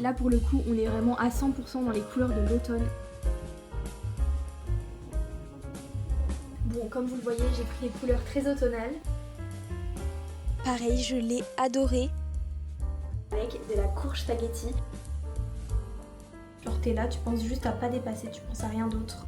Là pour le coup on est vraiment à 100% dans les couleurs de l'automne. Bon, comme vous le voyez, j'ai pris les couleurs très automnales. Pareil, je l'ai adoré. Avec de la courge spaghetti. Genre t'es là, tu penses juste à pas dépasser, tu penses à rien d'autre.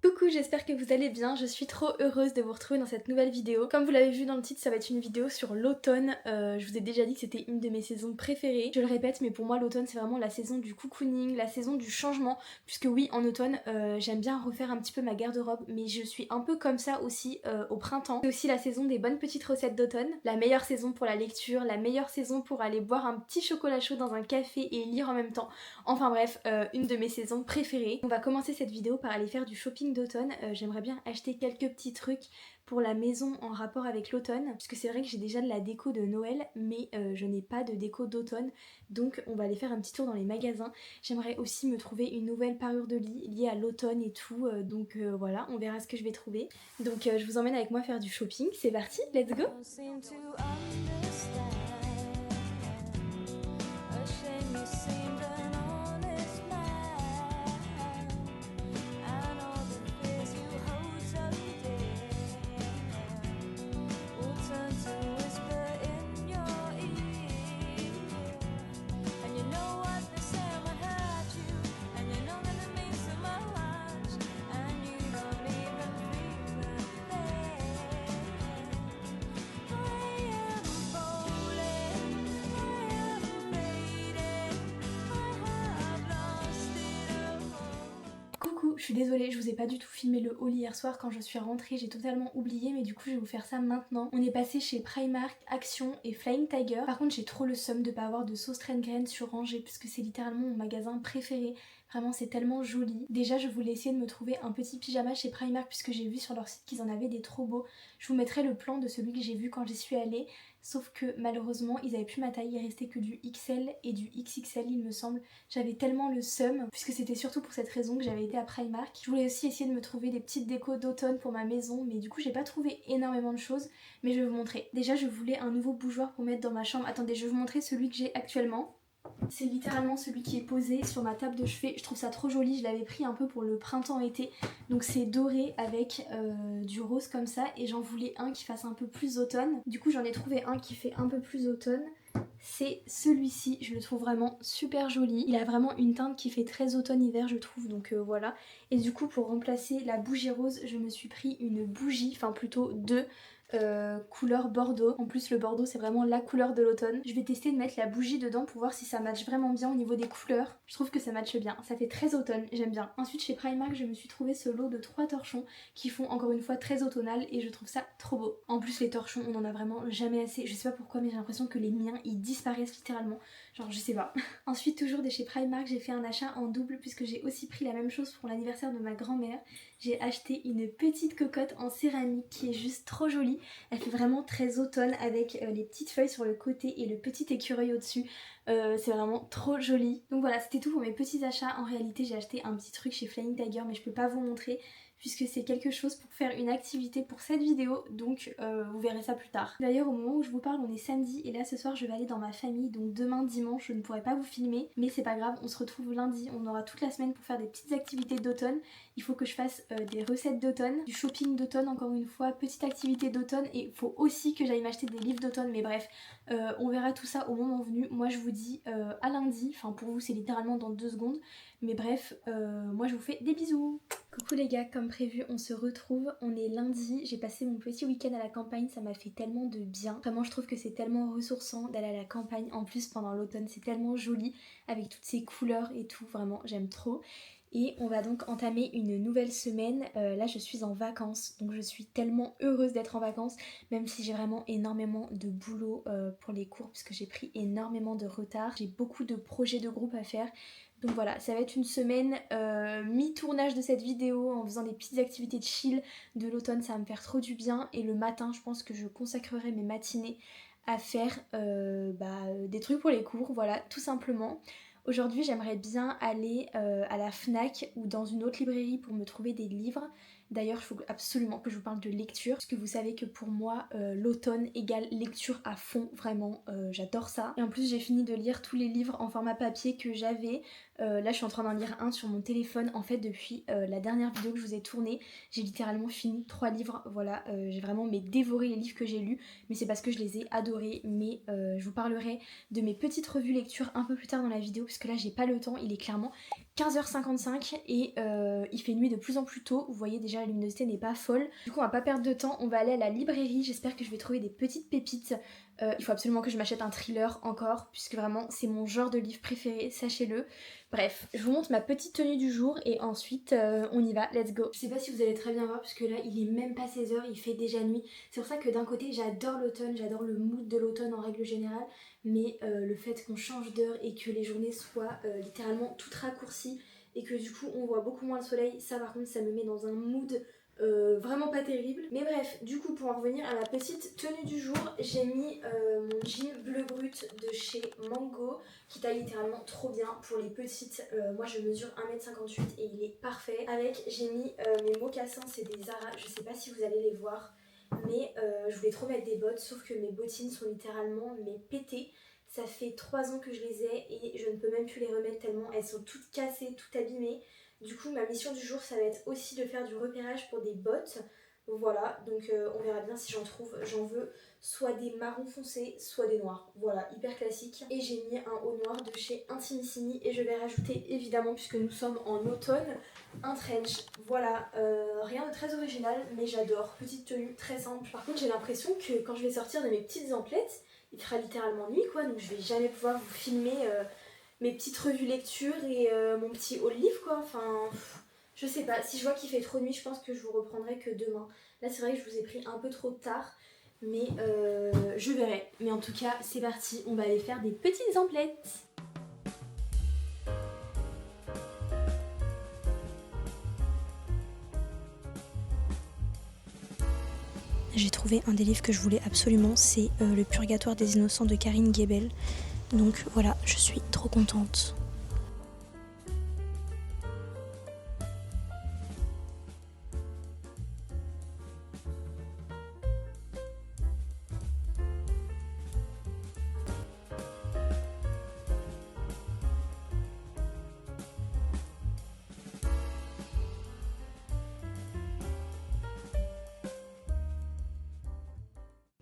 Coucou, j'espère que vous allez bien, je suis trop heureuse de vous retrouver dans cette nouvelle vidéo. Comme vous l'avez vu dans le titre, ça va être une vidéo sur l'automne. Je vous ai déjà dit que c'était une de mes saisons préférées. Je le répète, mais pour moi l'automne c'est vraiment la saison du cocooning, la saison du changement. Puisque oui, en automne, j'aime bien refaire un petit peu ma garde-robe, mais je suis un peu comme ça aussi au printemps. C'est aussi la saison des bonnes petites recettes d'automne. La meilleure saison pour la lecture, la meilleure saison pour aller boire un petit chocolat chaud dans un café et lire en même temps. Enfin bref, une de mes saisons préférées. On va commencer cette vidéo par aller faire du shopping d'automne. J'aimerais bien acheter quelques petits trucs pour la maison en rapport avec l'automne, puisque c'est vrai que j'ai déjà de la déco de Noël, mais je n'ai pas de déco d'automne, donc on va aller faire un petit tour dans les magasins. J'aimerais aussi me trouver une nouvelle parure de lit liée à l'automne et tout, donc voilà, on verra ce que je vais trouver. Donc je vous emmène avec moi faire du shopping, c'est parti, let's go! Coucou, je suis désolée, je vous ai pas du tout filmé le haul hier soir quand je suis rentrée, j'ai totalement oublié, mais du coup je vais vous faire ça maintenant. On est passé chez Primark, Action et Flying Tiger. Par contre j'ai trop le seum de pas avoir de sauce Rengren sur Rangers puisque c'est littéralement mon magasin préféré. Vraiment c'est tellement joli. Déjà je voulais essayer de me trouver un petit pyjama chez Primark puisque j'ai vu sur leur site qu'ils en avaient des trop beaux. Je vous mettrai le plan de celui que j'ai vu quand j'y suis allée. Sauf que malheureusement ils avaient plus ma taille, il restait que du XL et du XXL il me semble. J'avais tellement le seum, puisque c'était surtout pour cette raison que j'avais été à Primark. Je voulais aussi essayer de me trouver des petites décos d'automne pour ma maison, mais du coup j'ai pas trouvé énormément de choses, mais je vais vous montrer. Déjà je voulais un nouveau bougeoir pour mettre dans ma chambre. Attendez, je vais vous montrer celui que j'ai actuellement. C'est littéralement celui qui est posé sur ma table de chevet. Je trouve ça trop joli, je l'avais pris un peu pour le printemps-été. Donc c'est doré avec du rose comme ça, et j'en voulais un qui fasse un peu plus automne. Du coup j'en ai trouvé un qui fait un peu plus automne. C'est celui-ci, je le trouve vraiment super joli. Il a vraiment une teinte qui fait très automne-hiver je trouve, donc voilà. Et du coup pour remplacer la bougie rose, je me suis pris une bougie, enfin plutôt deux, couleur bordeaux. En plus le bordeaux c'est vraiment la couleur de l'automne. Je vais tester de mettre la bougie dedans pour voir si ça matche vraiment bien au niveau des couleurs. Je trouve que ça matche bien, ça fait très automne, j'aime bien. Ensuite chez Primark je me suis trouvé ce lot de 3 torchons qui font encore une fois très automnal et je trouve ça trop beau. En plus les torchons on en a vraiment jamais assez, je sais pas pourquoi mais j'ai l'impression que les miens ils disparaissent littéralement, genre je sais pas. Ensuite toujours de chez Primark j'ai fait un achat en double puisque j'ai aussi pris la même chose pour l'anniversaire de ma grand-mère. J'ai acheté une petite cocotte en céramique qui est juste trop jolie. Elle fait vraiment très automne avec les petites feuilles sur le côté et le petit écureuil au dessus. C'est vraiment trop joli. Donc voilà, c'était tout pour mes petits achats. En réalité j'ai acheté un petit truc chez Flying Tiger mais je peux pas vous montrer puisque c'est quelque chose pour faire une activité pour cette vidéo, donc vous verrez ça plus tard. D'ailleurs au moment où je vous parle on est samedi et là ce soir je vais aller dans ma famille, donc demain dimanche je ne pourrai pas vous filmer, mais c'est pas grave, on se retrouve lundi, on aura toute la semaine pour faire des petites activités d'automne. Il faut que je fasse des recettes d'automne, du shopping d'automne encore une fois, petite activité d'automne, et il faut aussi que j'aille m'acheter des livres d'automne, mais bref, on verra tout ça au moment venu. Moi je vous dis à lundi, enfin pour vous c'est littéralement dans 2 secondes, mais bref, moi je vous fais des bisous. Coucou les gars, comme prévu on se retrouve, on est lundi, j'ai passé mon petit week-end à la campagne, ça m'a fait tellement de bien. Vraiment je trouve que c'est tellement ressourçant d'aller à la campagne, en plus pendant l'automne c'est tellement joli avec toutes ces couleurs et tout, vraiment j'aime trop. Et on va donc entamer une nouvelle semaine. Là je suis en vacances, donc je suis tellement heureuse d'être en vacances, même si j'ai vraiment énormément de boulot pour les cours puisque j'ai pris énormément de retard. J'ai beaucoup de projets de groupe à faire. Donc voilà, ça va être une semaine mi-tournage de cette vidéo en faisant des petites activités de chill de l'automne, ça va me faire trop du bien. Et le matin, je pense que je consacrerai mes matinées à faire des trucs pour les cours, voilà, tout simplement. Aujourd'hui, j'aimerais bien aller à la Fnac ou dans une autre librairie pour me trouver des livres. D'ailleurs, il faut absolument que je vous parle de lecture, parce que vous savez que pour moi, l'automne égale lecture à fond, vraiment, j'adore ça. Et en plus, j'ai fini de lire tous les livres en format papier que j'avais. Là, je suis en train d'en lire un sur mon téléphone. En fait, depuis la dernière vidéo que je vous ai tournée, j'ai littéralement fini 3 livres. Voilà, j'ai vraiment dévoré les livres que j'ai lus, mais c'est parce que je les ai adorés. Mais je vous parlerai de mes petites revues lecture un peu plus tard dans la vidéo, parce que là, j'ai pas le temps. Il est clairement 15h55 et il fait nuit de plus en plus tôt. Vous voyez déjà la luminosité n'est pas folle. Du coup on va pas perdre de temps, on va aller à la librairie. J'espère que je vais trouver des petites pépites. Il faut absolument que je m'achète un thriller encore, puisque vraiment c'est mon genre de livre préféré, sachez-le. Bref, je vous montre ma petite tenue du jour et ensuite on y va, let's go. Je sais pas si vous allez très bien voir, puisque là il est même pas 16h, il fait déjà nuit. C'est pour ça que d'un côté j'adore l'automne, j'adore le mood de l'automne en règle générale, mais le fait qu'on change d'heure et que les journées soient littéralement toutes raccourcies et que du coup on voit beaucoup moins le soleil, ça par contre ça me met dans un mood vraiment pas terrible. Mais bref, du coup pour en revenir à ma petite tenue du jour, j'ai mis mon jean bleu brut de chez Mango qui taille littéralement trop bien pour les petites. Moi je mesure 1m58 et il est parfait. Avec j'ai mis mes mocassins, c'est des Zara, je sais pas si vous allez les voir, mais je voulais trop mettre des bottes, sauf que mes bottines sont littéralement pétées. Ça fait 3 ans que je les ai et je ne peux même plus les remettre tellement elles sont toutes cassées, toutes abîmées. Du coup ma mission du jour ça va être aussi de faire du repérage pour des bottes. Voilà, donc on verra bien si j'en trouve. J'en veux soit des marrons foncés, soit des noirs. Voilà, hyper classique. Et j'ai mis un haut noir de chez Intimissimi et je vais rajouter évidemment, puisque nous sommes en automne, un trench. Voilà, rien de très original, mais j'adore. Petite tenue très simple. Par contre j'ai l'impression que quand je vais sortir de mes petites emplettes, il fera littéralement nuit quoi, donc je vais jamais pouvoir vous filmer mes petites revues lecture et mon petit haul livre quoi. Enfin, je sais pas, si je vois qu'il fait trop nuit, je pense que je vous reprendrai que demain. Là c'est vrai que je vous ai pris un peu trop tard, mais je verrai. Mais en tout cas, c'est parti, on va aller faire des petites emplettes. J'ai trouvé un des livres que je voulais absolument, c'est Le Purgatoire des Innocents de Karine Gebel. Donc voilà, je suis trop contente.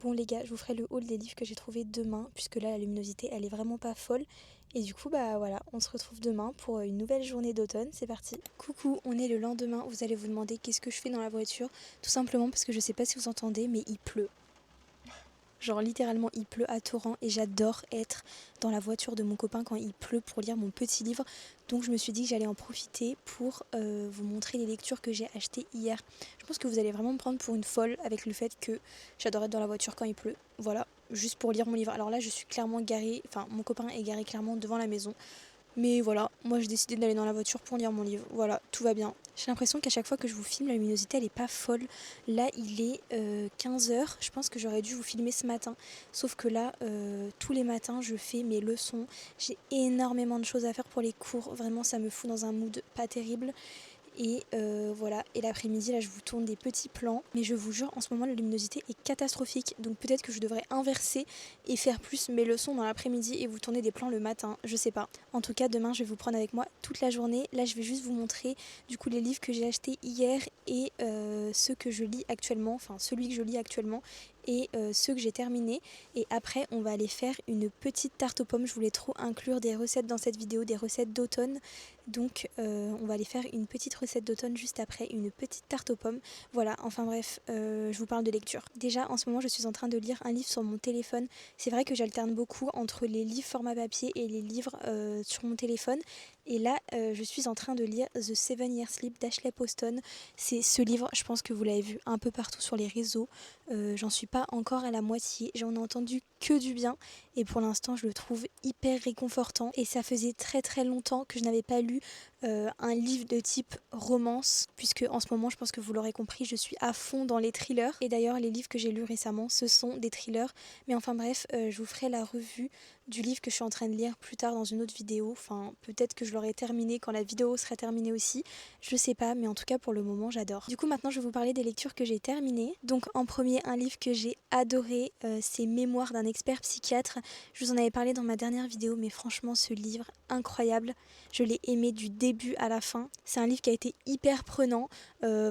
Bon les gars, je vous ferai le haul des livres que j'ai trouvé demain, puisque là la luminosité elle est vraiment pas folle. Et du coup bah voilà, on se retrouve demain pour une nouvelle journée d'automne, c'est parti. Coucou, on est le lendemain, vous allez vous demander qu'est-ce que je fais dans la voiture. Tout simplement parce que je sais pas si vous entendez, mais il pleut. Genre littéralement il pleut à torrent et j'adore être dans la voiture de mon copain quand il pleut pour lire mon petit livre. Donc je me suis dit que j'allais en profiter pour vous montrer les lectures que j'ai achetées hier. Je pense que vous allez vraiment me prendre pour une folle avec le fait que j'adore être dans la voiture quand il pleut. Voilà, juste pour lire mon livre. Alors là je suis clairement garée, enfin mon copain est garé clairement devant la maison. Mais voilà, moi j'ai décidé d'aller dans la voiture pour lire mon livre. Voilà, tout va bien. J'ai l'impression qu'à chaque fois que je vous filme, la luminosité elle est pas folle. Là il est 15h, je pense que j'aurais dû vous filmer ce matin. Sauf que là, tous les matins je fais mes leçons. J'ai énormément de choses à faire pour les cours. Vraiment ça me fout dans un mood pas terrible. Et voilà, et l'après-midi là je vous tourne des petits plans, mais je vous jure en ce moment la luminosité est catastrophique, donc peut-être que je devrais inverser et faire plus mes leçons dans l'après-midi et vous tourner des plans le matin, je sais pas. En tout cas demain je vais vous prendre avec moi toute la journée. Là je vais juste vous montrer du coup les livres que j'ai achetés hier et ceux que je lis actuellement, enfin celui que je lis actuellement et ceux que j'ai terminés. Et après on va aller faire une petite tarte aux pommes. Je voulais trop inclure des recettes dans cette vidéo, des recettes d'automne, donc on va aller faire une petite recette d'automne juste après, une petite tarte aux pommes. Voilà, enfin bref, je vous parle de lecture. Déjà en ce moment je suis en train de lire un livre sur mon téléphone. C'est vrai que j'alterne beaucoup entre les livres format papier et les livres sur mon téléphone. Et là je suis en train de lire The 7 Years Sleep d'Ashley Poston. C'est ce livre, je pense que vous l'avez vu un peu partout sur les réseaux. J'en suis pas encore à la moitié, j'en ai entendu que du bien et pour l'instant je le trouve hyper réconfortant et ça faisait très très longtemps que je n'avais pas lu un livre de type romance, puisque en ce moment je pense que vous l'aurez compris, je suis à fond dans les thrillers. Et d'ailleurs les livres que j'ai lus récemment ce sont des thrillers, mais enfin bref, je vous ferai la revue du livre que je suis en train de lire plus tard dans une autre vidéo. Enfin peut-être que je l'aurai terminé, quand la vidéo sera terminée aussi. Je sais pas, mais en tout cas pour le moment j'adore. Du coup maintenant je vais vous parler des lectures que j'ai terminées. Donc en premier, un livre que j'ai adoré, c'est Mémoires d'un expert psychiatre. Je vous en avais parlé dans ma dernière vidéo, mais franchement ce livre, incroyable. Je l'ai aimé du début à la fin. C'est un livre qui a été hyper prenant.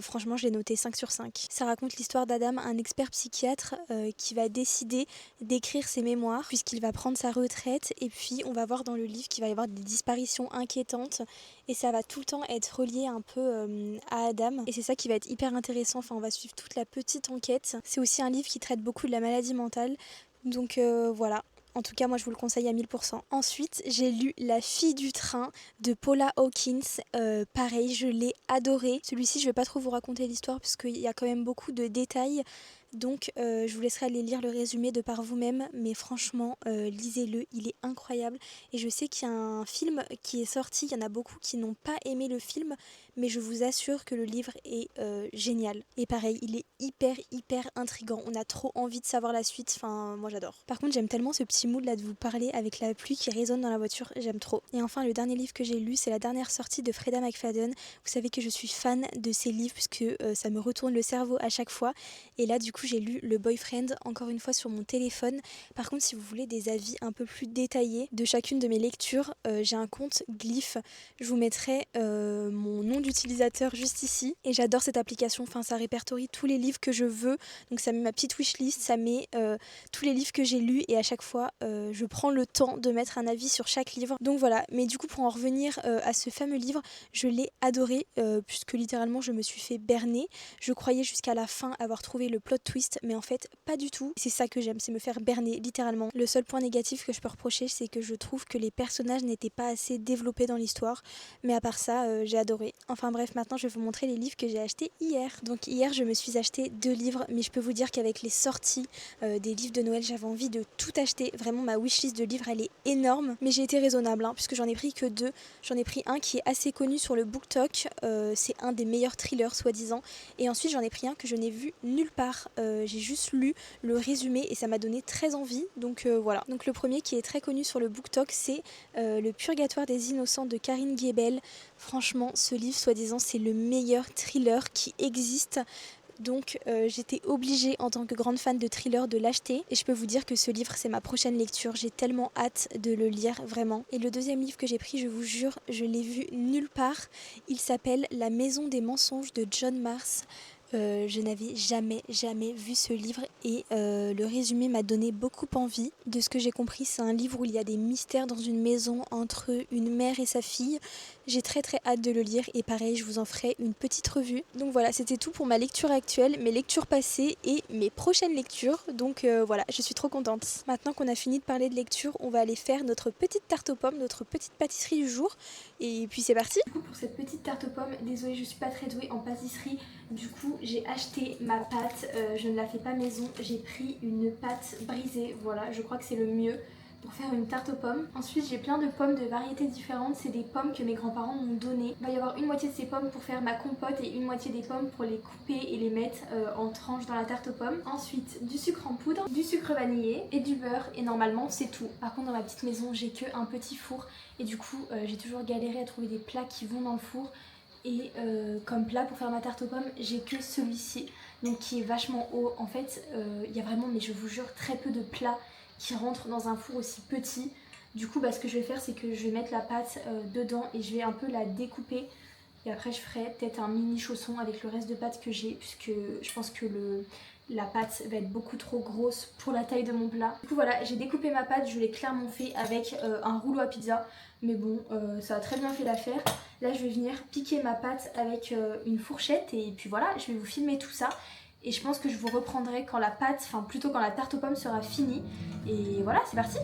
Franchement je l'ai noté 5 sur 5. Ça raconte l'histoire d'Adam, un expert psychiatre qui va décider d'écrire ses mémoires puisqu'il va prendre sa retraite, et puis on va voir dans le livre qu'il va y avoir des disparitions inquiétantes et ça va tout le temps être relié un peu à Adam, et c'est ça qui va être hyper intéressant. Enfin on va suivre toute la petite enquête. C'est aussi un livre qui traite beaucoup de la maladie mentale, donc voilà. En tout cas, moi, je vous le conseille à 1000%. Ensuite, j'ai lu La fille du train de Paula Hawkins. Pareil, je l'ai adoré. Celui-ci, je ne vais pas trop vous raconter l'histoire parce qu'il y a quand même beaucoup de détails. Donc, je vous laisserai aller lire le résumé de par vous-même. Mais franchement, lisez-le, il est incroyable. Et je sais qu'il y a un film qui est sorti. Il y en a beaucoup qui n'ont pas aimé le film. Mais je vous assure que le livre est génial. Et pareil, il est hyper intriguant. On a trop envie de savoir la suite. Enfin, moi, j'adore. Par contre, j'aime tellement ce petit mood là de vous parler avec la pluie qui résonne dans la voiture, j'aime trop. Et enfin, le dernier livre que j'ai lu, c'est la dernière sortie de Freda McFadden. Vous savez que je suis fan de ces livres puisque ça me retourne le cerveau à chaque fois. Et là, du coup, j'ai lu Le Boyfriend, encore une fois sur mon téléphone. Par contre, si vous voulez des avis un peu plus détaillés de chacune de mes lectures, j'ai un compte Glyph. Je vous mettrai mon nom d'utilisateur juste ici. Et j'adore cette application, enfin, ça répertorie tous les livres que je veux. Donc ça met ma petite wishlist, ça met tous les livres que j'ai lus, et à chaque fois je prends le temps de mettre un avis sur chaque livre. Donc voilà, mais du coup pour en revenir à ce fameux livre, je l'ai adoré puisque littéralement je me suis fait berner. Je croyais jusqu'à la fin avoir trouvé le plot twist, mais en fait pas du tout. C'est ça que j'aime, c'est me faire berner littéralement. Le seul point négatif que je peux reprocher, c'est que je trouve que les personnages n'étaient pas assez développés dans l'histoire, mais à part ça j'ai adoré. Enfin bref, maintenant je vais vous montrer les livres que j'ai achetés hier. Donc hier je me suis acheté 2 livres, mais je peux vous dire qu'avec les sorties des livres de Noël, j'avais envie de tout acheter. Vraiment, ma wishlist de livres, elle est énorme. Mais j'ai été raisonnable, puisque j'en ai pris que 2. J'en ai pris un qui est assez connu sur le BookTok. C'est un des meilleurs thrillers, soi-disant. Et ensuite, j'en ai pris un que je n'ai vu nulle part. J'ai juste lu le résumé et ça m'a donné très envie. Donc voilà. Donc le premier qui est très connu sur le BookTok, c'est Le Purgatoire des Innocents de Karine Guébel. Franchement, ce livre, soi-disant, c'est le meilleur thriller qui existe. Donc j'étais obligée en tant que grande fan de thriller de l'acheter, et je peux vous dire que ce livre c'est ma prochaine lecture, j'ai tellement hâte de le lire vraiment. Et le deuxième livre que j'ai pris, je vous jure, je l'ai vu nulle part, il s'appelle La Maison des Mensonges de John Mars. Je n'avais jamais vu ce livre et le résumé m'a donné beaucoup envie. De ce que j'ai compris, c'est un livre où il y a des mystères dans une maison entre une mère et sa fille. J'ai très hâte de le lire et pareil, je vous en ferai une petite revue. Donc voilà, c'était tout pour ma lecture actuelle, mes lectures passées et mes prochaines lectures. Donc voilà, je suis trop contente. Maintenant qu'on a fini de parler de lecture, on va aller faire notre petite tarte aux pommes, notre petite pâtisserie du jour. Et puis c'est parti. Du coup pour cette petite tarte aux pommes, désolée je suis pas très douée en pâtisserie. Du coup j'ai acheté ma pâte, je ne la fais pas maison, j'ai pris une pâte brisée, voilà, je crois que c'est le mieux pour faire une tarte aux pommes. Ensuite j'ai plein de pommes de variétés différentes, c'est des pommes que mes grands-parents m'ont données. Il va y avoir une moitié de ces pommes pour faire ma compote et une moitié des pommes pour les couper et les mettre en tranches dans la tarte aux pommes. Ensuite du sucre en poudre, du sucre vanillé et du beurre, et normalement c'est tout. Par contre dans ma petite maison j'ai que un petit four et du coup j'ai toujours galéré à trouver des plats qui vont dans le four. Et comme plat pour faire ma tarte aux pommes, j'ai que celui-ci, donc qui est vachement haut. En fait, il y a vraiment, mais je vous jure, très peu de plats qui rentrent dans un four aussi petit. Du coup, ce que je vais faire, c'est que je vais mettre la pâte dedans et je vais un peu la découper. Et après, je ferai peut-être un mini chausson avec le reste de pâte que j'ai, puisque je pense que la pâte va être beaucoup trop grosse pour la taille de mon plat. Du coup voilà, j'ai découpé ma pâte, je l'ai clairement fait avec un rouleau à pizza. Mais bon, ça a très bien fait l'affaire. Là je vais venir piquer ma pâte avec une fourchette et puis voilà, je vais vous filmer tout ça. Et je pense que je vous reprendrai quand la pâte, enfin plutôt quand la tarte aux pommes sera finie. Et voilà, c'est parti!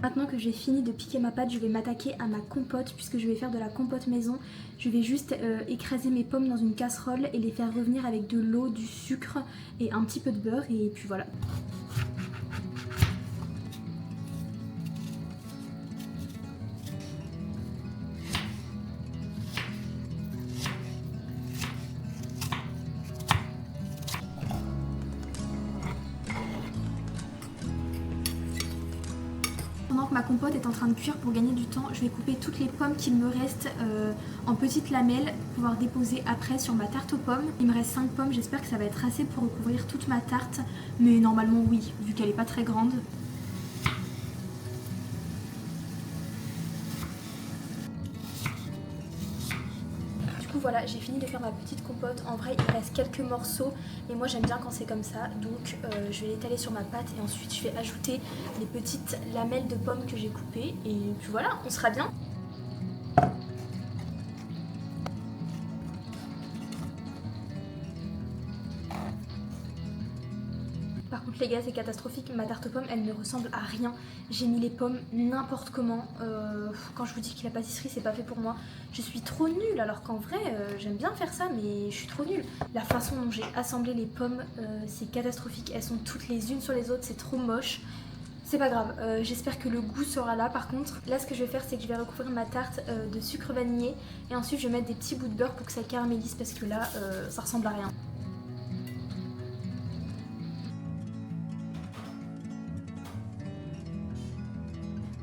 Maintenant que j'ai fini de piquer ma pâte, je vais m'attaquer à ma compote puisque je vais faire de la compote maison. Je vais juste écraser mes pommes dans une casserole et les faire revenir avec de l'eau, du sucre et un petit peu de beurre et puis voilà. Pendant que ma compote est en train de cuire, pour gagner du temps, je vais couper toutes les pommes qu'il me reste en petites lamelles pour pouvoir déposer après sur ma tarte aux pommes. Il me reste 5 pommes, j'espère que ça va être assez pour recouvrir toute ma tarte, mais normalement oui, vu qu'elle est pas très grande. Du coup voilà, j'ai fini de faire ma petite compote. En vrai il reste quelques morceaux, mais moi j'aime bien quand c'est comme ça, donc je vais l'étaler sur ma pâte et ensuite je vais ajouter les petites lamelles de pommes que j'ai coupées et puis voilà, on sera bien. Par contre les gars c'est catastrophique, ma tarte aux pommes elle ne ressemble à rien. J'ai mis les pommes n'importe comment. Quand je vous dis que la pâtisserie c'est pas fait pour moi, je suis trop nulle alors qu'en vrai j'aime bien faire ça mais je suis trop nulle. La façon dont j'ai assemblé les pommes c'est catastrophique, elles sont toutes les unes sur les autres, c'est trop moche. C'est pas grave, j'espère que le goût sera là par contre. Là ce que je vais faire c'est que je vais recouvrir ma tarte de sucre vanillé et ensuite je vais mettre des petits bouts de beurre pour que ça caramélise parce que là ça ressemble à rien.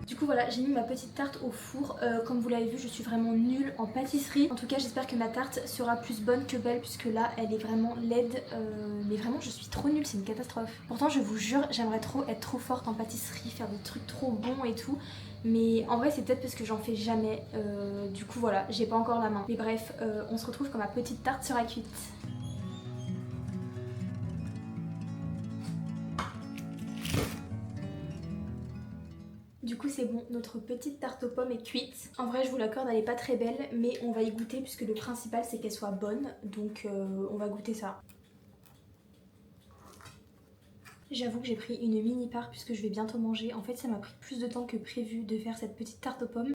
Du coup voilà, j'ai mis ma petite tarte au four. Comme vous l'avez vu, je suis vraiment nulle en pâtisserie. En tout cas, j'espère que ma tarte sera plus bonne que belle puisque là, elle est vraiment laide. Mais vraiment, je suis trop nulle, c'est une catastrophe. Pourtant, je vous jure, j'aimerais trop être trop forte en pâtisserie, faire des trucs trop bons et tout. Mais en vrai, c'est peut-être parce que j'en fais jamais. Du coup, voilà, j'ai pas encore la main. Mais bref, on se retrouve quand ma petite tarte sera cuite. Du coup c'est bon, notre petite tarte aux pommes est cuite. En vrai je vous l'accorde, elle est pas très belle, mais on va y goûter puisque le principal c'est qu'elle soit bonne. Donc on va goûter ça. J'avoue que j'ai pris une mini part puisque je vais bientôt manger. En fait ça m'a pris plus de temps que prévu de faire cette petite tarte aux pommes.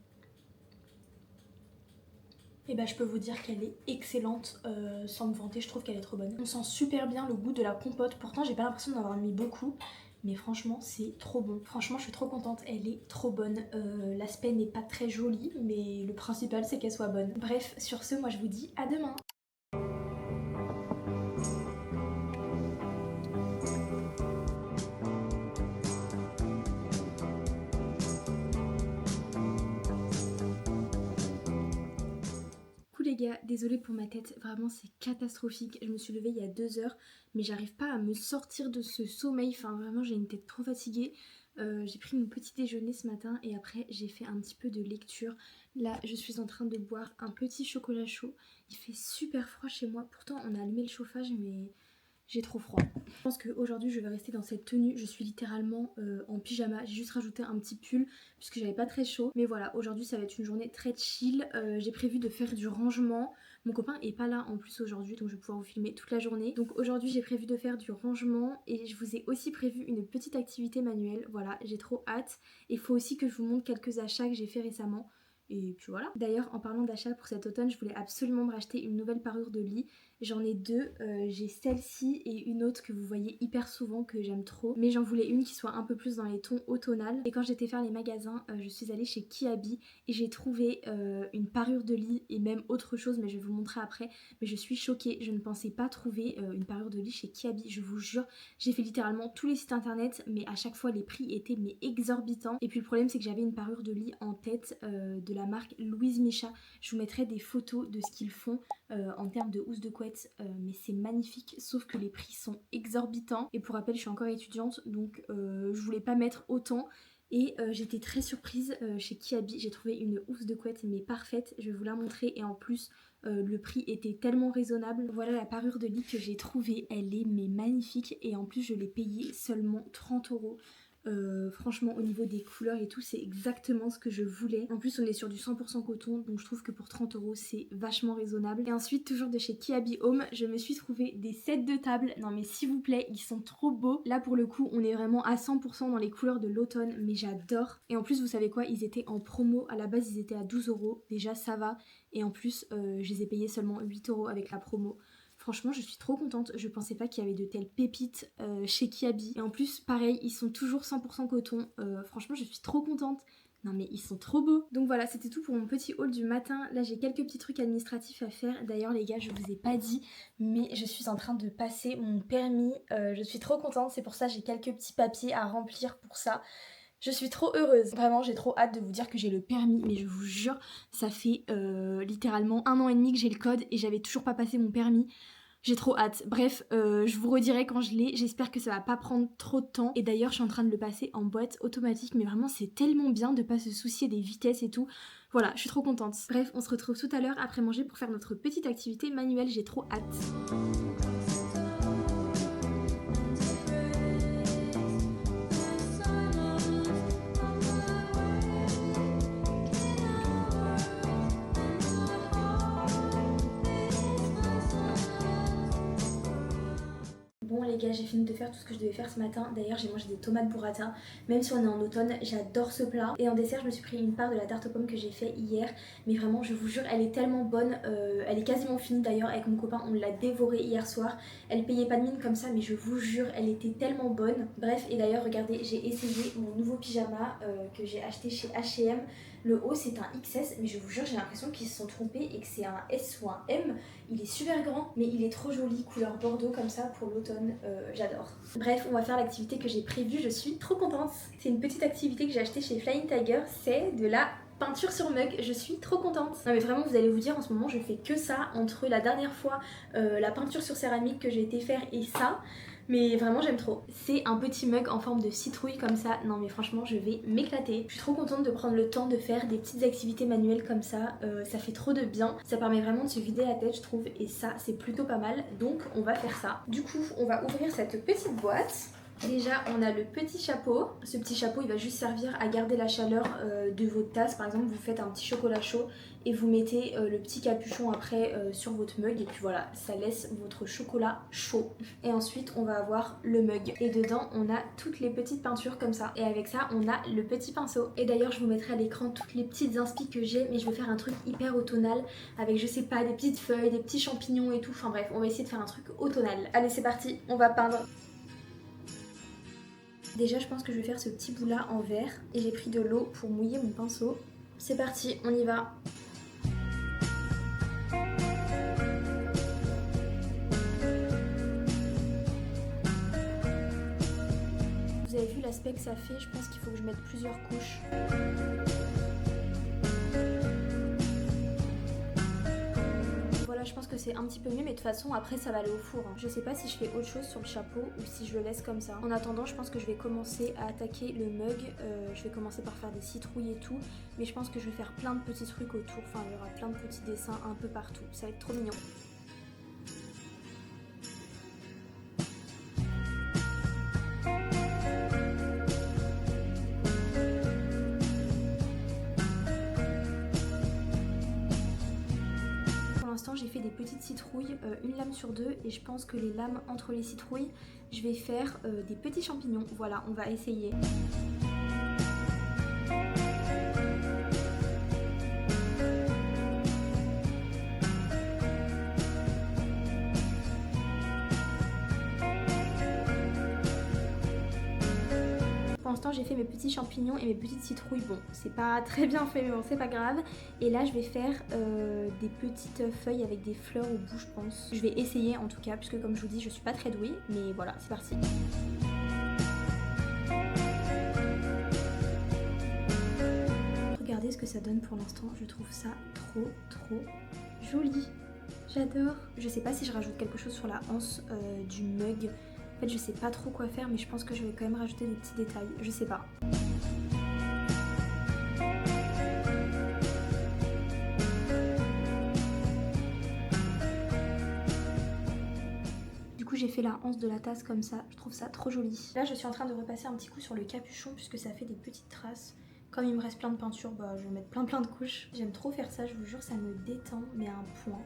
Et bah je peux vous dire qu'elle est excellente, sans me vanter, je trouve qu'elle est trop bonne. On sent super bien le goût de la compote, pourtant j'ai pas l'impression d'en avoir mis beaucoup. Mais franchement c'est trop bon, franchement je suis trop contente, elle est trop bonne. L'aspect n'est pas très joli mais le principal c'est qu'elle soit bonne. Bref, sur ce moi je vous dis à demain. Coucou les gars, désolée pour ma tête, vraiment c'est catastrophique. Je me suis levée il y a 2 heures, mais j'arrive pas à me sortir de ce sommeil. Enfin vraiment j'ai une tête trop fatiguée. J'ai pris mon petit déjeuner ce matin et après j'ai fait un petit peu de lecture. Là je suis en train de boire un petit chocolat chaud. Il fait super froid chez moi, pourtant on a allumé le chauffage mais j'ai trop froid. Je pense qu'aujourd'hui je vais rester dans cette tenue. Je suis littéralement en pyjama. J'ai juste rajouté un petit pull puisque j'avais pas très chaud. Mais voilà, aujourd'hui ça va être une journée très chill. J'ai prévu de faire du rangement. Mon copain est pas là en plus aujourd'hui donc je vais pouvoir vous filmer toute la journée. Donc aujourd'hui j'ai prévu de faire du rangement et je vous ai aussi prévu une petite activité manuelle. Voilà, j'ai trop hâte. Il faut aussi que je vous montre quelques achats que j'ai fait récemment. Et puis voilà. D'ailleurs, en parlant d'achat pour cet automne, je voulais absolument me racheter une nouvelle parure de lit. J'en ai deux, j'ai celle-ci et une autre que vous voyez hyper souvent que j'aime trop. Mais j'en voulais une qui soit un peu plus dans les tons automnales. Et quand j'étais faire les magasins, je suis allée chez Kiabi et j'ai trouvé une parure de lit et même autre chose, mais je vais vous montrer après. Mais je suis choquée, je ne pensais pas trouver une parure de lit chez Kiabi, je vous jure. J'ai fait littéralement tous les sites internet, mais à chaque fois les prix étaient mais exorbitants. Et puis le problème c'est que j'avais une parure de lit en tête de la marque Louise Micha. Je vous mettrai des photos de ce qu'ils font en termes de housse de couette, mais c'est magnifique, sauf que les prix sont exorbitants. Et pour rappel, je suis encore étudiante, donc je voulais pas mettre autant. Et j'étais très surprise chez Kiabi, j'ai trouvé une housse de couette mais parfaite, je vais vous la montrer et en plus le prix était tellement raisonnable. Voilà la parure de lit que j'ai trouvée, elle est mais magnifique et en plus je l'ai payée seulement 30 €. Franchement au niveau des couleurs et tout c'est exactement ce que je voulais. En plus on est sur du 100% coton donc je trouve que pour 30 € c'est vachement raisonnable. Et ensuite toujours de chez Kiabi Home je me suis trouvé des sets de table. Non mais s'il vous plaît ils sont trop beaux. Là pour le coup on est vraiment à 100% dans les couleurs de l'automne mais j'adore. Et en plus vous savez quoi, ils étaient en promo. À la base ils étaient à 12 €, déjà ça va. Et en plus je les ai payés seulement 8 € avec la promo. Franchement je suis trop contente, je pensais pas qu'il y avait de telles pépites chez Kiabi. Et en plus pareil, ils sont toujours 100% coton, franchement je suis trop contente. Non mais ils sont trop beaux. Donc voilà, c'était tout pour mon petit haul du matin. Là j'ai quelques petits trucs administratifs à faire. D'ailleurs les gars, je vous ai pas dit, mais je suis en train de passer mon permis. Je suis trop contente, c'est pour ça que j'ai quelques petits papiers à remplir pour ça. Je suis trop heureuse, vraiment j'ai trop hâte de vous dire que j'ai le permis, mais je vous jure, ça fait littéralement 1 an et demi que j'ai le code et j'avais toujours pas passé mon permis. J'ai trop hâte. Bref, je vous redirai quand je l'ai. J'espère que ça va pas prendre trop de temps. Et d'ailleurs, je suis en train de le passer en boîte automatique. Mais vraiment, c'est tellement bien de pas se soucier des vitesses et tout. Voilà, je suis trop contente. Bref, on se retrouve tout à l'heure après manger pour faire notre petite activité manuelle. J'ai trop hâte. Bon les gars, j'ai fini de faire tout ce que je devais faire ce matin. D'ailleurs j'ai mangé des tomates burrata. Même si on est en automne, j'adore ce plat. Et en dessert je me suis pris une part de la tarte aux pommes que j'ai fait hier. Mais vraiment je vous jure elle est tellement bonne. Elle est quasiment finie d'ailleurs avec mon copain. On l'a dévorée hier soir. Elle payait pas de mine comme ça mais je vous jure elle était tellement bonne. Bref et d'ailleurs regardez j'ai essayé mon nouveau pyjama que j'ai acheté chez H&M. Le haut c'est un XS mais je vous jure j'ai l'impression qu'ils se sont trompés et que c'est un S ou un M. Il est super grand mais il est trop joli, couleur bordeaux comme ça pour l'automne, j'adore. Bref, on va faire l'activité que j'ai prévue, je suis trop contente. C'est une petite activité que j'ai achetée chez Flying Tiger, c'est de la peinture sur mug, je suis trop contente. Non mais vraiment vous allez vous dire en ce moment je fais que ça entre la dernière fois la peinture sur céramique que j'ai été faire et ça. Mais vraiment j'aime trop. C'est un petit mug en forme de citrouille comme ça. Non mais franchement je vais m'éclater. Je suis trop contente de prendre le temps de faire des petites activités manuelles comme ça. Ça fait trop de bien. Ça permet vraiment de se vider la tête je trouve. Et ça c'est plutôt pas mal. Donc on va faire ça. Du coup on va ouvrir cette petite boîte. Déjà on a le petit chapeau. Ce petit chapeau il va juste servir à garder la chaleur de votre tasse. Par exemple vous faites un petit chocolat chaud et vous mettez le petit capuchon après sur votre mug et puis voilà ça laisse votre chocolat chaud. Et ensuite on va avoir le mug et dedans on a toutes les petites peintures comme ça et avec ça on a le petit pinceau. Et d'ailleurs je vous mettrai à l'écran toutes les petites inspi que j'ai mais je vais faire un truc hyper automnal avec je sais pas des petites feuilles, des petits champignons et tout. Enfin bref on va essayer de faire un truc automnal. Allez c'est parti, on va peindre. Déjà je pense que je vais faire ce petit bout là en vert et j'ai pris de l'eau pour mouiller mon pinceau. C'est parti, on y va. Vous avez vu l'aspect que ça fait, je pense qu'il faut que je mette plusieurs couches. Voilà, je pense que c'est un petit peu mieux, mais de toute façon après ça va aller au four. Je sais pas si je fais autre chose sur le chapeau ou si je le laisse comme ça. En attendant, je pense que je vais commencer à attaquer le mug. Je vais commencer par faire des citrouilles et tout, mais je pense que je vais faire plein de petits trucs autour. Enfin, il y aura plein de petits dessins un peu partout. Ça va être trop mignon. J'ai fait des petites citrouilles, une lame sur deux et je pense que les lames entre les citrouilles je vais faire des petits champignons. Voilà, on va essayer. Pour l'instant j'ai fait mes petits champignons et mes petites citrouilles. Bon c'est pas très bien fait mais bon c'est pas grave. Et là je vais faire des petites feuilles avec des fleurs au bout je pense. Je vais essayer en tout cas puisque comme je vous dis je suis pas très douée. Mais voilà c'est parti. Regardez ce que ça donne pour l'instant. Je trouve ça trop joli. J'adore. Je sais pas si je rajoute quelque chose sur la anse du mug. En fait je sais pas trop quoi faire mais je pense que je vais quand même rajouter des petits détails, je sais pas. Du coup j'ai fait la anse de la tasse comme ça, je trouve ça trop joli. Là je suis en train de repasser un petit coup sur le capuchon puisque ça fait des petites traces. Comme il me reste plein de peinture, bah je vais mettre plein de couches. J'aime trop faire ça, je vous jure ça me détend mais à un point.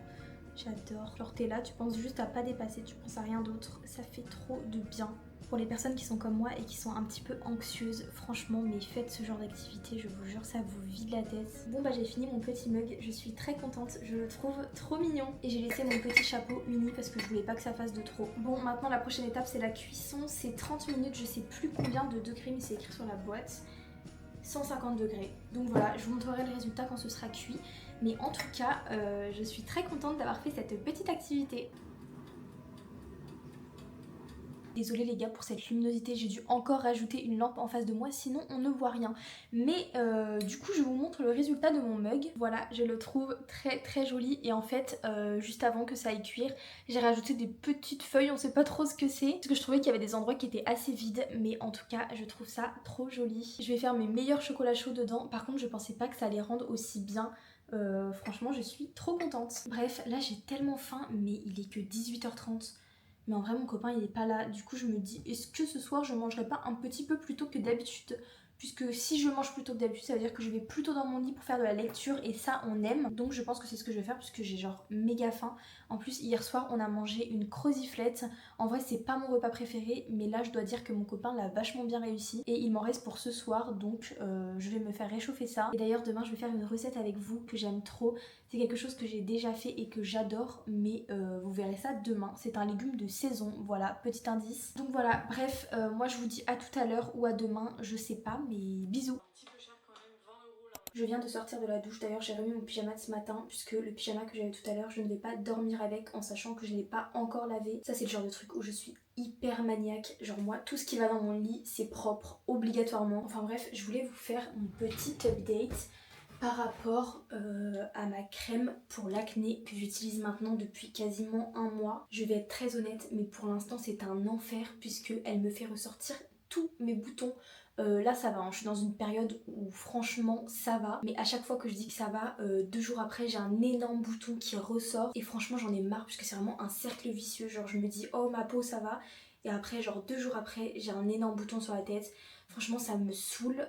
J'adore. Genre t'es là, tu penses juste à pas dépasser, tu penses à rien d'autre. Ça fait trop de bien. Pour les personnes qui sont comme moi et qui sont un petit peu anxieuses, franchement, mais faites ce genre d'activité, je vous jure, ça vous vide la tête. Bon bah j'ai fini mon petit mug, je suis très contente, je le trouve trop mignon. Et j'ai laissé mon petit chapeau uni parce que je voulais pas que ça fasse de trop. Bon, maintenant la prochaine étape c'est la cuisson, c'est 30 minutes, je sais plus combien de degrés, mais c'est écrit sur la boîte. 150 degrés. Donc voilà, je vous montrerai le résultat quand ce sera cuit. Mais en tout cas, je suis très contente d'avoir fait cette petite activité. Désolée les gars pour cette luminosité, j'ai dû encore rajouter une lampe en face de moi, sinon on ne voit rien. Mais du coup je vous montre le résultat de mon mug. Voilà, je le trouve très très joli et en fait juste avant que ça aille cuire, j'ai rajouté des petites feuilles, on sait pas trop ce que c'est, parce que je trouvais qu'il y avait des endroits qui étaient assez vides, mais en tout cas je trouve ça trop joli. Je vais faire mes meilleurs chocolats chauds dedans, par contre je pensais pas que ça allait rendre aussi bien. Franchement je suis trop contente. Bref, là j'ai tellement faim, mais il est que 18h30. Mais en vrai mon copain il est pas là, du coup je me dis est-ce que ce soir je mangerai pas un petit peu plus tôt que d'habitude, puisque si je mange plus tôt que d'habitude ça veut dire que je vais plus tôt dans mon lit pour faire de la lecture et ça on aime, donc je pense que c'est ce que je vais faire puisque j'ai genre méga faim. En plus hier soir on a mangé une croziflette, en vrai c'est pas mon repas préféré mais là je dois dire que mon copain l'a vachement bien réussi et il m'en reste pour ce soir, donc je vais me faire réchauffer ça. Et d'ailleurs demain je vais faire une recette avec vous que j'aime trop, c'est quelque chose que j'ai déjà fait et que j'adore, mais vous verrez ça demain. C'est un légume de saison, voilà, petit indice. Donc voilà, bref, moi je vous dis à tout à l'heure ou à demain, je sais pas, mais bisous. Je viens de sortir de la douche, d'ailleurs j'ai remis mon pyjama de ce matin, puisque le pyjama que j'avais tout à l'heure, je ne vais pas dormir avec en sachant que je ne l'ai pas encore lavé. Ça c'est le genre de truc où je suis hyper maniaque, genre moi tout ce qui va dans mon lit c'est propre, obligatoirement. Enfin bref, je voulais vous faire une petite update par rapport à ma crème pour l'acné que j'utilise maintenant depuis quasiment un mois. Je vais être très honnête, mais pour l'instant c'est un enfer puisque elle me fait ressortir tous mes boutons. Là ça va, hein. Je suis dans une période où franchement ça va, mais à chaque fois que je dis que ça va, 2 jours après j'ai un énorme bouton qui ressort et franchement j'en ai marre puisque c'est vraiment un cercle vicieux. Genre je me dis oh ma peau ça va, et après genre 2 jours après j'ai un énorme bouton sur la tête. Franchement ça me saoule,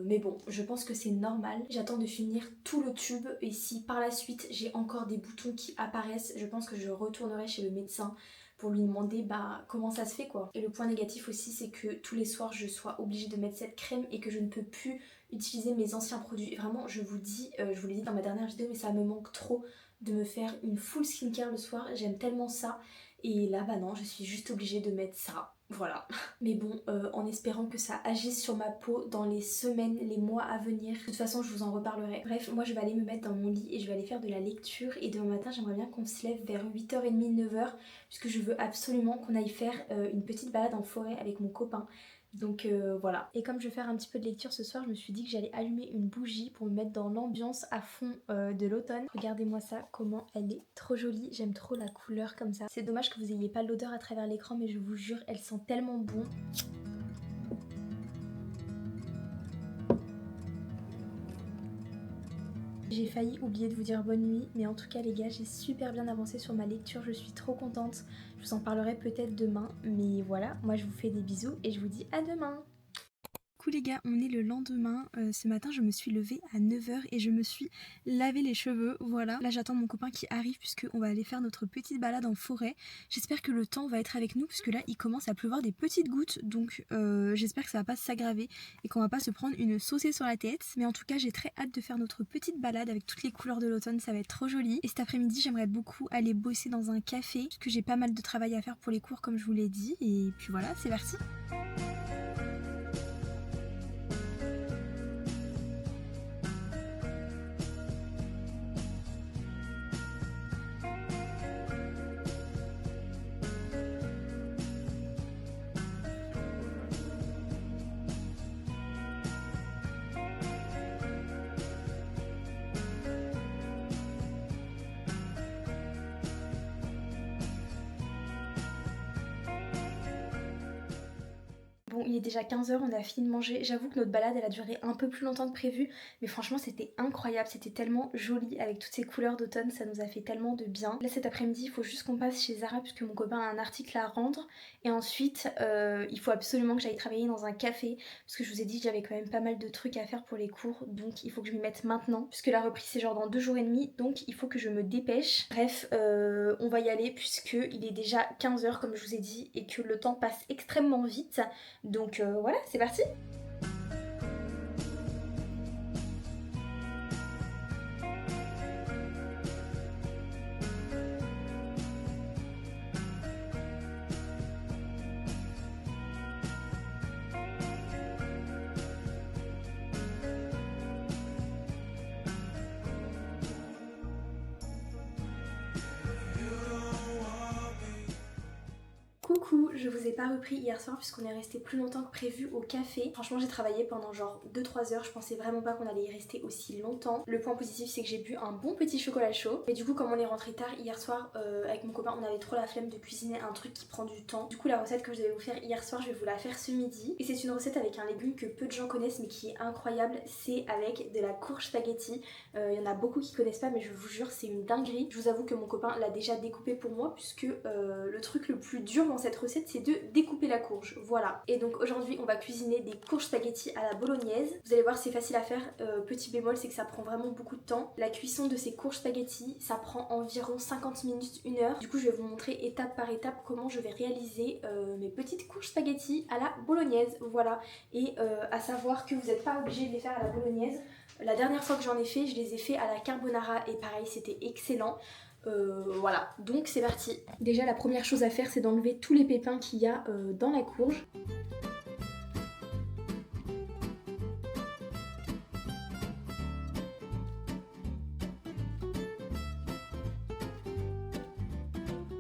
mais bon je pense que c'est normal. J'attends de finir tout le tube et si par la suite j'ai encore des boutons qui apparaissent, je pense que je retournerai chez le médecin pour lui demander bah comment ça se fait quoi. Et le point négatif aussi c'est que tous les soirs je sois obligée de mettre cette crème et que je ne peux plus utiliser mes anciens produits. Vraiment je vous dis, je vous l'ai dit dans ma dernière vidéo, mais ça me manque trop de me faire une full skincare le soir, j'aime tellement ça. Et là bah non, je suis juste obligée de mettre ça. Voilà. Mais bon, en espérant que ça agisse sur ma peau dans les semaines, les mois à venir. De toute façon, je vous en reparlerai. Bref, moi je vais aller me mettre dans mon lit et je vais aller faire de la lecture. Et demain matin, j'aimerais bien qu'on se lève vers 8h30, 9h, puisque je veux absolument qu'on aille faire une petite balade en forêt avec mon copain. Donc voilà. Et comme je vais faire un petit peu de lecture ce soir, je me suis dit que j'allais allumer une bougie pour me mettre dans l'ambiance à fond de l'automne. Regardez-moi ça, comment elle est trop jolie. J'aime trop la couleur comme ça. C'est dommage que vous ayez pas l'odeur à travers l'écran, mais je vous jure, elle sent tellement bon. J'ai failli oublier de vous dire bonne nuit, mais en tout cas les gars, j'ai super bien avancé sur ma lecture, je suis trop contente. Je vous en parlerai peut-être demain, mais voilà, moi je vous fais des bisous et je vous dis à demain. Coucou les gars, on est le lendemain. Ce matin je me suis levée à 9h et je me suis lavé les cheveux, voilà. Là j'attends mon copain qui arrive puisqu'on va aller faire notre petite balade en forêt. J'espère que le temps va être avec nous puisque là il commence à pleuvoir des petites gouttes, donc j'espère que ça va pas s'aggraver et qu'on va pas se prendre une saucée sur la tête. Mais en tout cas j'ai très hâte de faire notre petite balade avec toutes les couleurs de l'automne, ça va être trop joli. Et cet après-midi j'aimerais beaucoup aller bosser dans un café puisque j'ai pas mal de travail à faire pour les cours comme je vous l'ai dit. Et puis voilà, c'est parti. Bon, il est déjà 15h, on a fini de manger. J'avoue que notre balade elle a duré un peu plus longtemps que prévu, mais franchement c'était incroyable, c'était tellement joli avec toutes ces couleurs d'automne, ça nous a fait tellement de bien. Là cet après-midi il faut juste qu'on passe chez Zara puisque mon copain a un article à rendre, et ensuite il faut absolument que j'aille travailler dans un café parce que je vous ai dit que j'avais quand même pas mal de trucs à faire pour les cours, donc il faut que je m'y mette maintenant puisque la reprise c'est genre dans 2 jours et demi, donc il faut que je me dépêche. Bref, on va y aller puisque il est déjà 15h comme je vous ai dit et que le temps passe extrêmement vite. Donc voilà, c'est parti. Coucou, je vous ai pas repris hier soir puisqu'on est resté plus longtemps que prévu au café. Franchement j'ai travaillé pendant genre 2-3 heures, je pensais vraiment pas qu'on allait y rester aussi longtemps. Le point positif c'est que j'ai bu un bon petit chocolat chaud. Mais du coup comme on est rentré tard hier soir avec mon copain, on avait trop la flemme de cuisiner un truc qui prend du temps. Du coup la recette que je devais vous faire hier soir, je vais vous la faire ce midi. Et c'est une recette avec un légume que peu de gens connaissent mais qui est incroyable, c'est avec de la courge spaghetti. Il y en a beaucoup qui connaissent pas mais je vous jure c'est une dinguerie. Je vous avoue que mon copain l'a déjà découpé pour moi puisque le truc le plus dur dans cette recette c'est de découper la courge, voilà. Et donc aujourd'hui on va cuisiner des courges spaghetti à la bolognaise. Vous allez voir c'est facile à faire, petit bémol c'est que ça prend vraiment beaucoup de temps. La cuisson de ces courges spaghetti ça prend environ 50 minutes, 1 heure. Du coup je vais vous montrer étape par étape comment je vais réaliser mes petites courges spaghetti à la bolognaise, voilà. Et à savoir que vous n'êtes pas obligé de les faire à la bolognaise. La dernière fois que j'en ai fait, je les ai fait à la carbonara et pareil c'était excellent. Voilà, donc c'est parti. Déjà la première chose à faire c'est d'enlever tous les pépins qu'il y a dans la courge.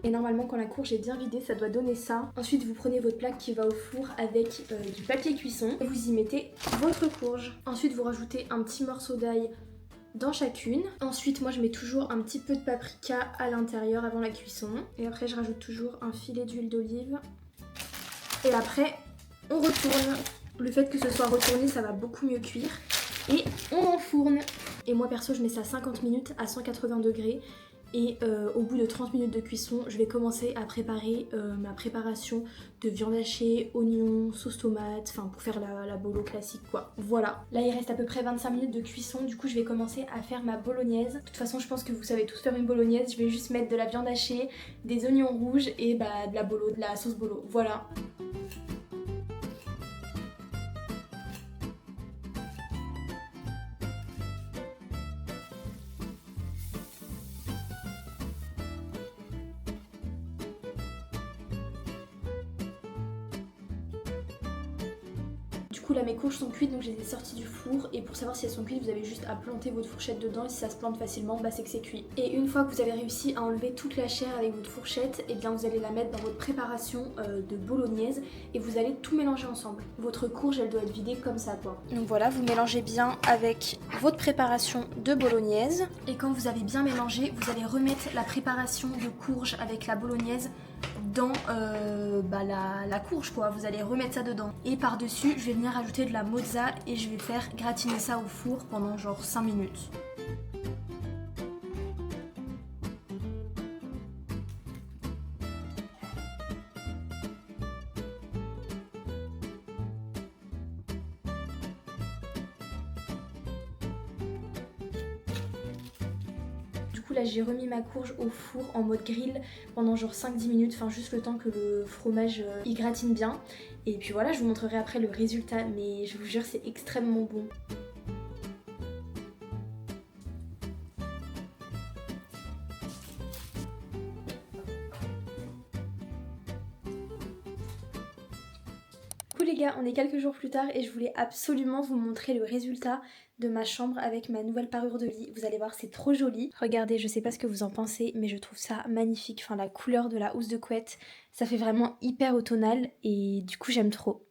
Et normalement quand la courge est bien vidée ça doit donner ça. Ensuite vous prenez votre plaque qui va au four avec du papier cuisson et vous y mettez votre courge. Ensuite vous rajoutez un petit morceau d'ail dans chacune. Ensuite moi je mets toujours un petit peu de paprika à l'intérieur avant la cuisson. Et après je rajoute toujours un filet d'huile d'olive. Et après on retourne. Le fait que ce soit retourné ça va beaucoup mieux cuire. Et on enfourne. Et moi perso je mets ça 50 minutes à 180 degrés. Et au bout de 30 minutes de cuisson, je vais commencer à préparer ma préparation de viande hachée, oignons, sauce tomate, enfin pour faire la bolo classique quoi. Voilà. Là il reste à peu près 25 minutes de cuisson, du coup je vais commencer à faire ma bolognaise. De toute façon je pense que vous savez tous faire une bolognaise, je vais juste mettre de la viande hachée, des oignons rouges et bah de la bolo, de la sauce bolo. Voilà. Du coup là mes courges sont cuites donc je les ai sorties du four et pour savoir si elles sont cuites vous avez juste à planter votre fourchette dedans et si ça se plante facilement bah c'est que c'est cuit. Et une fois que vous avez réussi à enlever toute la chair avec votre fourchette, et bien vous allez la mettre dans votre préparation de bolognaise et vous allez tout mélanger ensemble. Votre courge elle doit être vidée comme ça quoi. Donc voilà, vous mélangez bien avec votre préparation de bolognaise et quand vous avez bien mélangé vous allez remettre la préparation de courge avec la bolognaise dans la courge quoi, vous allez remettre ça dedans. Et par dessus je vais venir ajouter de la mozza et je vais faire gratiner ça au four pendant genre 5 minutes. Du coup là j'ai remis ma courge au four en mode grill pendant genre 5-10 minutes, enfin juste le temps que le fromage y gratine bien. Et puis voilà, je vous montrerai après le résultat, mais je vous jure c'est extrêmement bon. Coucou les gars, on est quelques jours plus tard et je voulais absolument vous montrer le résultat de ma chambre avec ma nouvelle parure de lit. Vous allez voir, c'est trop joli. Regardez, je sais pas ce que vous en pensez, mais je trouve ça magnifique. Enfin, la couleur de la housse de couette, ça fait vraiment hyper automnal et du coup j'aime trop.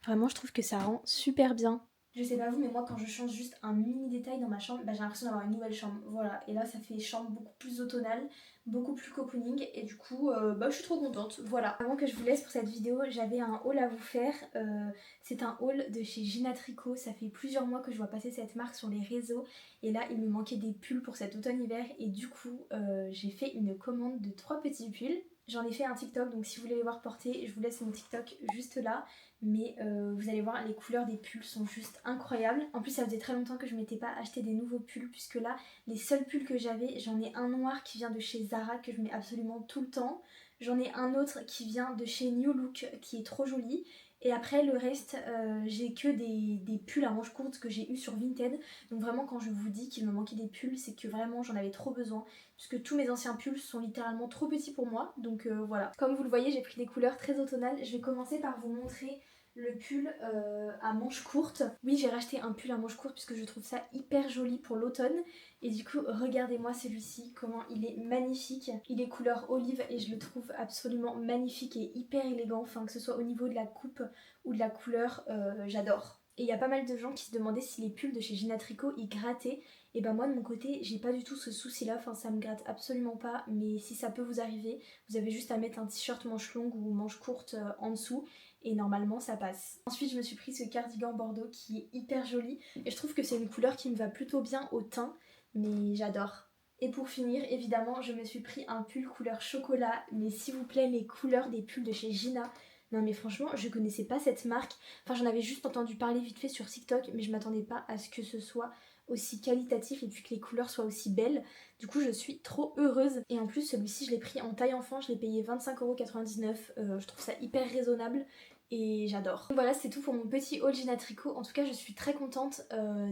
Vraiment, je trouve que ça rend super bien. Je sais pas vous, mais moi quand je change juste un mini détail dans ma chambre, bah, j'ai l'impression d'avoir une nouvelle chambre. Voilà, et là ça fait chambre beaucoup plus automnale, beaucoup plus cocooning et du coup bah, je suis trop contente. Voilà. Avant que je vous laisse pour cette vidéo, j'avais un haul à vous faire. C'est un haul de chez Gina Tricot. Ça fait plusieurs mois que je vois passer cette marque sur les réseaux et là il me manquait des pulls pour cet automne-hiver et du coup j'ai fait une commande de 3 petits pulls. J'en ai fait un TikTok, donc si vous voulez les voir porter, je vous laisse mon TikTok juste là. Mais vous allez voir, les couleurs des pulls sont juste incroyables. En plus ça faisait très longtemps que je m'étais pas acheté des nouveaux pulls, puisque là les seuls pulls que j'avais, j'en ai un noir qui vient de chez Zara que je mets absolument tout le temps. J'en ai un autre qui vient de chez New Look qui est trop joli. Et après le reste j'ai que des pulls à manches courtes que j'ai eu sur Vinted. Donc vraiment quand je vous dis qu'il me manquait des pulls, c'est que vraiment j'en avais trop besoin, puisque tous mes anciens pulls sont littéralement trop petits pour moi. Donc voilà. Comme vous le voyez, j'ai pris des couleurs très automnales. Je vais commencer par vous montrer le pull à manches courtes. Oui, j'ai racheté un pull à manches courtes puisque je trouve ça hyper joli pour l'automne. Et du coup, regardez-moi celui-ci, comment il est magnifique. Il est couleur olive et je le trouve absolument magnifique et hyper élégant. Enfin, que ce soit au niveau de la coupe ou de la couleur, j'adore. Et il y a pas mal de gens qui se demandaient si les pulls de chez Gina Tricot ils grattaient. Et ben moi de mon côté, j'ai pas du tout ce souci là, enfin ça me gratte absolument pas. Mais si ça peut vous arriver, vous avez juste à mettre un t-shirt manche longue ou manche courte en dessous et normalement ça passe. Ensuite je me suis pris ce cardigan bordeaux qui est hyper joli et je trouve que c'est une couleur qui me va plutôt bien au teint, mais j'adore. Et pour finir, évidemment, je me suis pris un pull couleur chocolat, mais s'il vous plaît, les couleurs des pulls de chez Gina, non mais franchement, je connaissais pas cette marque. Enfin, j'en avais juste entendu parler vite fait sur TikTok, mais je m'attendais pas à ce que ce soit aussi qualitatif et puis que les couleurs soient aussi belles. Du coup, je suis trop heureuse. Et en plus, celui-ci, je l'ai pris en taille enfant, je l'ai payé 25,99 €. Je trouve ça hyper raisonnable et j'adore. Donc voilà, c'est tout pour mon petit haul Gina Tricot. En tout cas, je suis très contente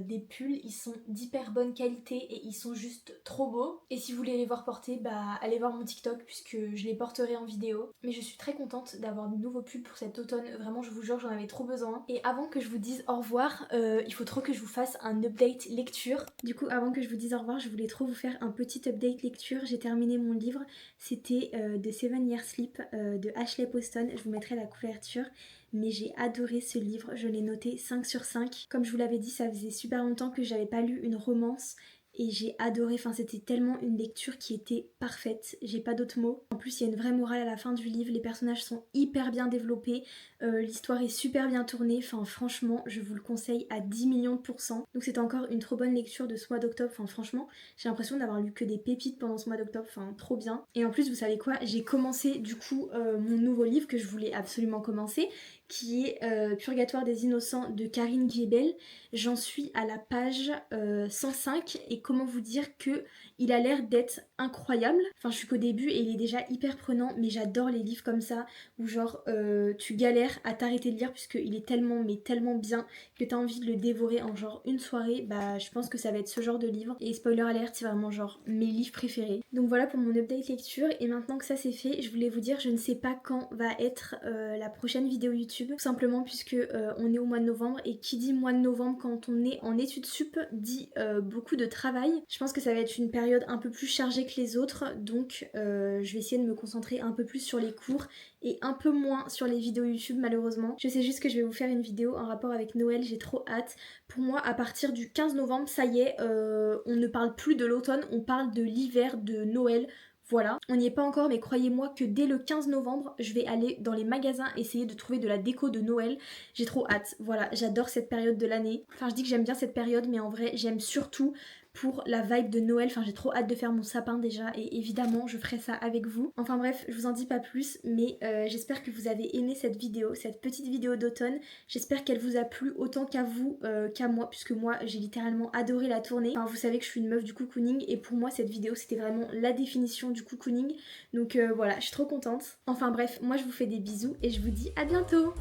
des pulls. Ils sont d'hyper bonne qualité et ils sont juste trop beaux. Et si vous voulez les voir porter, bah allez voir mon TikTok puisque je les porterai en vidéo. Mais je suis très contente d'avoir de nouveaux pulls pour cet automne. Vraiment, je vous jure, j'en avais trop besoin. Et avant que je vous dise au revoir, il faut trop que je vous fasse un update lecture. Du coup, avant que je vous dise au revoir, je voulais trop vous faire un petit update lecture. J'ai terminé mon livre. C'était The 7 Years Sleep de Ashley Poston. Je vous mettrai la couverture. Mais j'ai adoré ce livre, je l'ai noté 5 sur 5. Comme je vous l'avais dit, ça faisait super longtemps que j'avais pas lu une romance et j'ai adoré, enfin c'était tellement une lecture qui était parfaite, j'ai pas d'autres mots. En plus il y a une vraie morale à la fin du livre, les personnages sont hyper bien développés, l'histoire est super bien tournée, enfin franchement je vous le conseille à 10 millions de pourcents. Donc c'est encore une trop bonne lecture de ce mois d'octobre, enfin franchement j'ai l'impression d'avoir lu que des pépites pendant ce mois d'octobre, enfin trop bien. Et en plus vous savez quoi, j'ai commencé du coup mon nouveau livre que je voulais absolument commencer, qui est Purgatoire des Innocents de Karine Guébel. J'en suis à la page 105 et comment vous dire que il a l'air d'être incroyable. Enfin je suis qu'au début et il est déjà hyper prenant, mais j'adore les livres comme ça où genre tu galères à t'arrêter de lire puisqu'il est tellement mais tellement bien que t'as envie de le dévorer en genre une soirée. Bah je pense que ça va être ce genre de livre et spoiler alert c'est vraiment genre mes livres préférés. Donc voilà pour mon update lecture et maintenant que ça c'est fait, je voulais vous dire je ne sais pas quand va être la prochaine vidéo YouTube, tout simplement puisque on est au mois de novembre et qui dit mois de novembre quand on est en études sup dit beaucoup de travail. Je pense que ça va être une période un peu plus chargée que les autres donc je vais essayer de me concentrer un peu plus sur les cours et un peu moins sur les vidéos YouTube malheureusement. Je sais juste que je vais vous faire une vidéo en rapport avec Noël, j'ai trop hâte. Pour moi à partir du 15 novembre ça y est, on ne parle plus de l'automne, on parle de l'hiver, de Noël. Voilà, on n'y est pas encore mais croyez-moi que dès le 15 novembre je vais aller dans les magasins essayer de trouver de la déco de Noël. J'ai trop hâte, voilà, j'adore cette période de l'année. Enfin je dis que j'aime bien cette période mais en vrai j'aime surtout pour la vibe de Noël. Enfin j'ai trop hâte de faire mon sapin déjà et évidemment je ferai ça avec vous. Enfin bref, je vous en dis pas plus mais j'espère que vous avez aimé cette vidéo, cette petite vidéo d'automne. J'espère qu'elle vous a plu autant qu'à vous, qu'à moi, puisque moi j'ai littéralement adoré la tourner. Enfin vous savez que je suis une meuf du cocooning et pour moi cette vidéo c'était vraiment la définition du cocooning. Donc voilà, je suis trop contente. Enfin bref, moi je vous fais des bisous et je vous dis à bientôt.